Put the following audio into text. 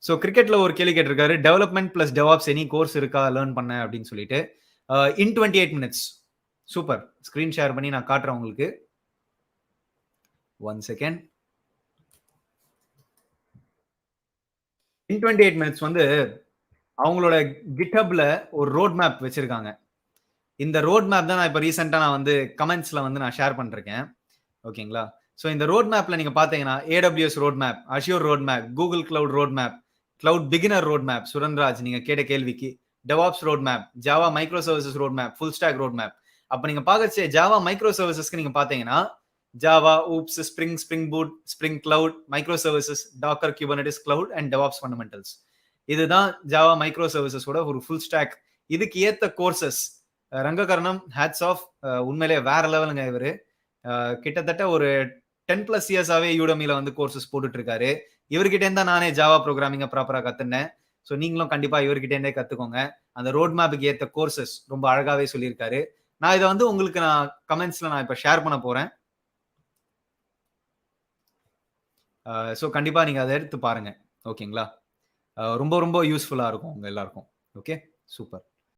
So கிரிக்கெட்ல ஒரு கேள்வி கேட்டிருக்காரு. Development plus DevOps any course இருக்கா லேர்ன் பண்ண அப்படின்னு சொல்லிட்டு. இன் 28 மினிட்ஸ். சூப்பர். ஸ்கிரீன் ஷேர் பண்ணி நான் காட்டுறேன் உங்களுக்கு. 1 செகண்ட். இன் 28 மினிட்ஸ் வந்து அவங்களோட GitHubல ஒரு ரோட் மேப் வச்சிருக்காங்க. இந்த ரோட் மேப் தான் நான் இப்ப ரீசெண்டா நான் வந்து கமெண்ட்ஸ்ல வந்து நான் ஷேர் பண்ணிருக்கேன். ஓகேங்களா? சோ இந்த ரோட் மேப்ல நீங்க பாத்தீங்கன்னா AWS road map, Azure road map, Google Cloud road map, Cloud Beginner road map, Suranraj நீங்க கேட்ட கேள்விக்கு, DevOps road map, Java micro services road map, full stack road map. அப்ப நீங்க பாக்கச்சே Java மைக்ரோ சர்வீசஸ்க்கு நீங்க பாத்தீங்கன்னா Java, Oops, Spring, Spring Boot, Spring Cloud, micro services, Docker, Kubernetes Cloud and DevOps fundamentals. இதுதான் Java micro சர்வீசஸோட ஒரு full stock. இதுக்கு ஏத்த courses ரங்ககரணம் hats off. உண்மையிலேயே வேற லெவலுங்க இவரு. கிட்டத்தட்ட ஒரு 10+ இயர்ஸாவே யூடமில வந்து கோர்சஸ் போட்டுட்டு இருக்காரு. இவர்கிட்ட இருந்தா நானே ஜாவா ப்ரோகிராமிங்க ப்ராப்பரா கத்துனேன். சோ நீங்களும் கண்டிப்பா இவர்கிட்ட இருந்தே கத்துக்கோங்க. அந்த ரோட் மேப்புக்கு ஏத்த கோர்சஸ் ரொம்ப அழகாவே சொல்லியிருக்காரு. நான் இதை வந்து உங்களுக்கு நான் கமெண்ட்ஸ்ல நான் இப்ப ஷேர் பண்ண போறேன். சோ கண்டிப்பா நீங்க அதை எடுத்து பாருங்க. ஓகேங்களா? ரொம்ப ரொம்ப யூஸ்ஃபுல்லா இருக்கும் உங்க எல்லாருக்கும். Okay, super.